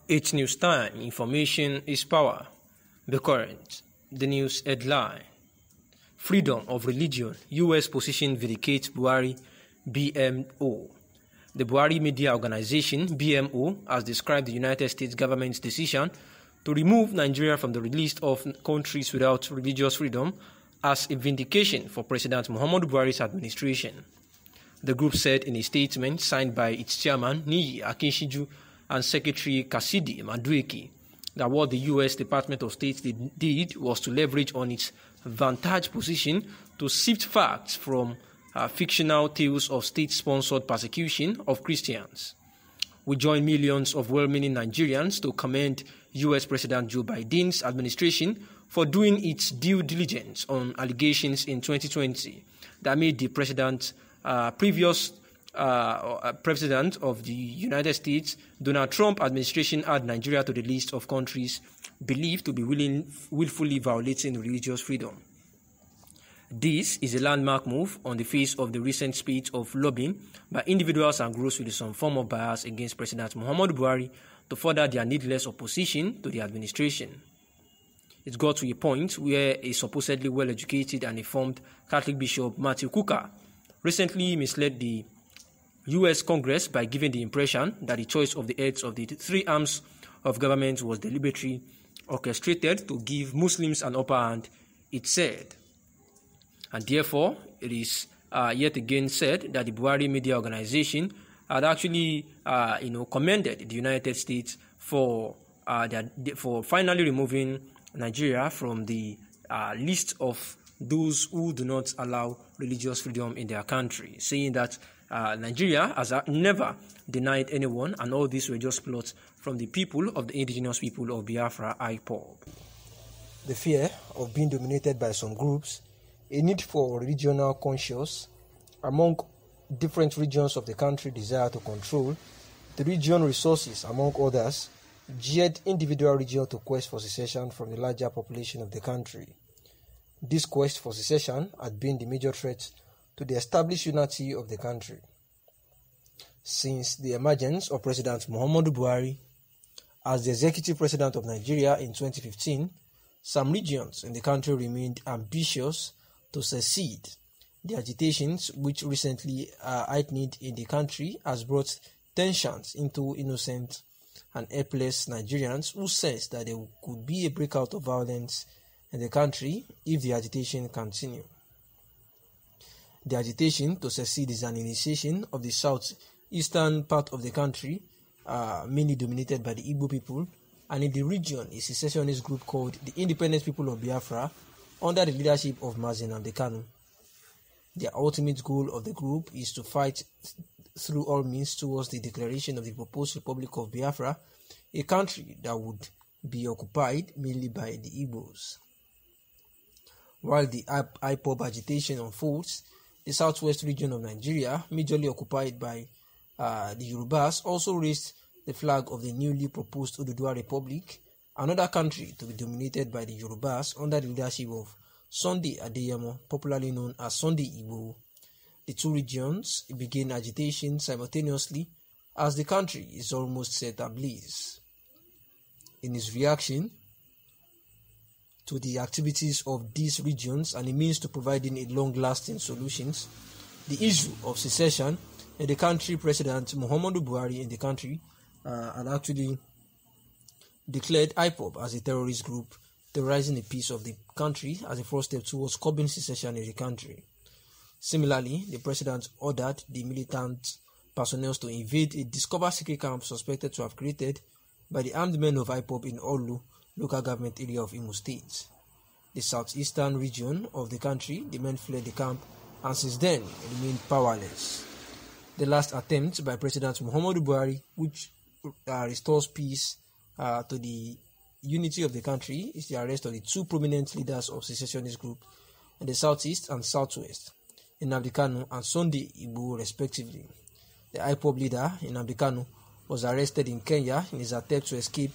It's news time. Information is power. The current. The news headline. Freedom of religion. U.S. position vindicates Buhari BMO. The Buhari Media Organization, BMO, has described the United States government's decision to remove Nigeria from the list of countries without religious freedom as a vindication for President Muhammadu Buhari's administration. The group said in a statement signed by its chairman, Niyi Akinshiju, and Secretary Kasidi Madueke, that what the U.S. Department of State did was to leverage on its vantage position to sift facts from fictional tales of state-sponsored persecution of Christians. We join millions of well-meaning Nigerians to commend U.S. President Joe Biden's administration for doing its due diligence on allegations in 2020 that made the previous President of the United States, Donald Trump administration, add Nigeria to the list of countries believed to be willfully violating religious freedom. This is a landmark move on the face of the recent spate of lobbying by individuals and groups with some form of bias against President Muhammadu Buhari to further their needless opposition to the administration. It got to a point where a supposedly well-educated and informed Catholic Bishop Matthew Kuka recently misled the U.S. Congress by giving the impression that the choice of the heads of the three arms of government was deliberately orchestrated to give Muslims an upper hand, it said. And therefore, it is yet again said that the Buhari Media Organization had actually commended the United States for finally removing Nigeria from the list of those who do not allow religious freedom in their country, saying that Nigeria has never denied anyone, and all these were just plots from the people of the indigenous people of Biafra, IPOB. The fear of being dominated by some groups, a need for regional conscience among different regions of the country, desire to control the region resources, among others, geared individual regions to quest for secession from the larger population of the country. This quest for secession had been the major threat to the established unity of the country. Since the emergence of President Muhammadu Buhari as the executive president of Nigeria in 2015, some regions in the country remained ambitious to secede. The agitations which recently heightened in the country has brought tensions into innocent and helpless Nigerians who sense that there could be a breakout of violence in the country if the agitation continues. The agitation to secede is an initiation of the southeastern part of the country, mainly dominated by the Igbo people, and in the region a secessionist group called the Independent People of Biafra under the leadership of Mazi Nnamdi Kanu. The ultimate goal of the group is to fight through all means towards the declaration of the proposed Republic of Biafra, a country that would be occupied mainly by the Igbos. While the IPOB agitation unfolds, the southwest region of Nigeria, majorly occupied by the Yorubas, also raised the flag of the newly proposed Oduduwa Republic, another country to be dominated by the Yorubas under the leadership of Sunday Adeyemo, popularly known as Sunday Igboho. The two regions began agitation simultaneously as the country is almost set ablaze. In his reaction to the activities of these regions and a means to providing a long-lasting solutions, the issue of secession in the country, President Muhammadu Buhari in the country had actually declared IPOB as a terrorist group, terrorizing the peace of the country as a first step towards curbing secession in the country. Similarly, the president ordered the militant personnel to invade a discovered secret camp suspected to have created by the armed men of IPOB in Olu, local government area of Imo State. The southeastern region of the country, the men fled the camp and since then remained powerless. The last attempt by President Muhammadu Buhari, which restores peace to the unity of the country, is the arrest of the two prominent leaders of secessionist group in the southeast and southwest, Nnamdi Kanu and Sunday Igboho respectively. The IPOB leader, Nnamdi Kanu, was arrested in Kenya in his attempt to escape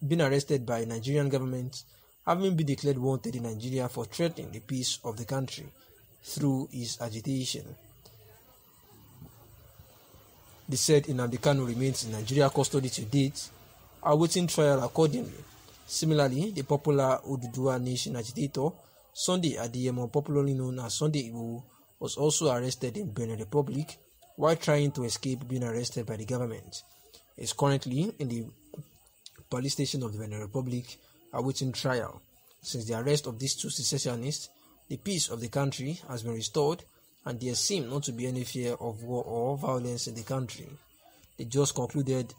being arrested by Nigerian government, having been declared wanted in Nigeria for threatening the peace of the country through his agitation. They said Nnamdi Kanu remains in Nigeria custody to date, awaiting trial accordingly. Similarly, the popular Oduduwa Nation agitator Sunday Adeyemo, popularly known as Sunday Igboho, was also arrested in Benin Republic while trying to escape being arrested by the government. He is currently in the police station of the Benin Republic awaiting trial. Since the arrest of these two secessionists, the peace of the country has been restored and there seems not to be any fear of war or violence in the country. They just concluded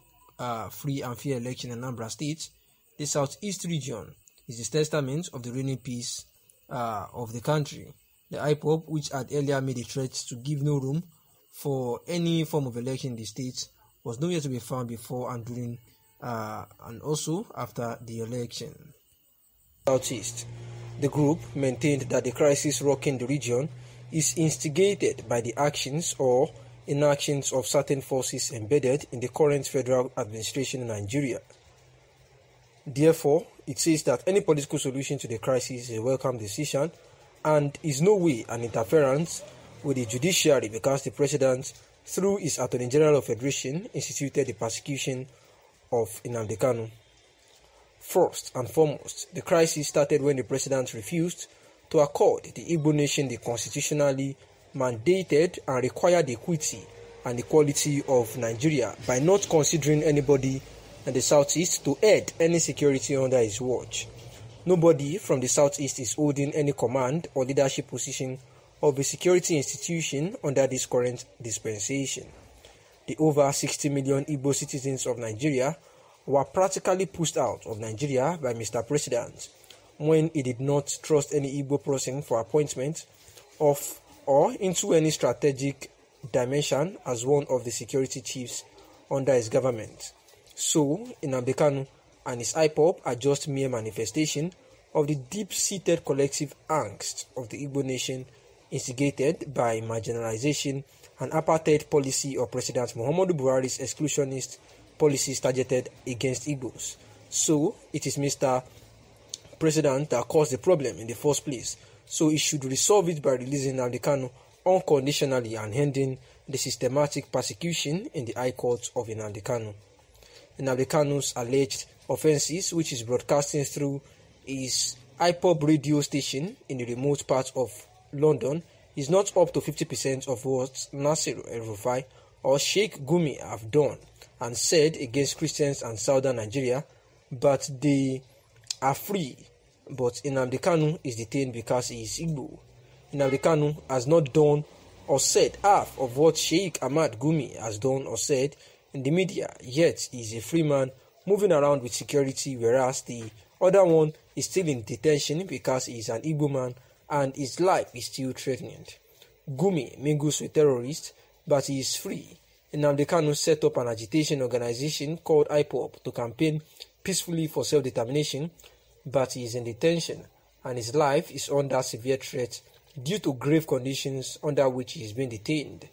free and fair election in Anambra State. The southeast region is the testament of the reigning peace of the country. The IPOB, which had earlier made a threat to give no room for any form of election in the state, was nowhere to be found before and during and also after the election. Southeast. The group maintained that the crisis rocking the region is instigated by the actions or inactions of certain forces embedded in the current federal administration in Nigeria. Therefore, it says that any political solution to the crisis is a welcome decision and is no way an interference with the judiciary because the president, through his Attorney General of Federation, instituted the persecution of Nnamdi Kanu. First and foremost, the crisis started when the president refused to accord the Igbo nation the constitutionally mandated and required equity and equality of Nigeria by not considering anybody in the southeast to head any security under his watch. Nobody from the southeast is holding any command or leadership position of a security institution under this current dispensation. The over 60 million Igbo citizens of Nigeria were practically pushed out of Nigeria by Mr. President when he did not trust any Igbo person for appointment of or into any strategic dimension as one of the security chiefs under his government. So, Nnamdi Kanu and his IPOB are just mere manifestation of the deep-seated collective angst of the Igbo nation instigated by marginalization and apartheid policy of President Muhammadu Buhari's exclusionist policies targeted against Igbos. So, it is Mr. President that caused the problem in the first place. So, he should resolve it by releasing Nnamdi Kanu unconditionally and ending the systematic persecution in the High Court of Nnamdi Kanu. Nnamdi Kanu's alleged offences, which is broadcasting through his IPOB radio station in the remote part of London, is not up to 50% of what Nasir El-Rufai or Sheikh Gumi have done and said against Christians and southern Nigeria, but they are free. But Nnamdi Kanu is detained because he is Igbo. Nnamdi Kanu has not done or said half of what Sheikh Ahmad Gumi has done or said in the media, yet he is a free man moving around with security, whereas the other one is still in detention because he is an Igbo man and his life is still threatened. Gumi mingles with terrorists, but he is free. Nnamdi Kanu set up an agitation organization called IPOB to campaign peacefully for self-determination, but he is in detention and his life is under severe threat due to grave conditions under which he is being detained.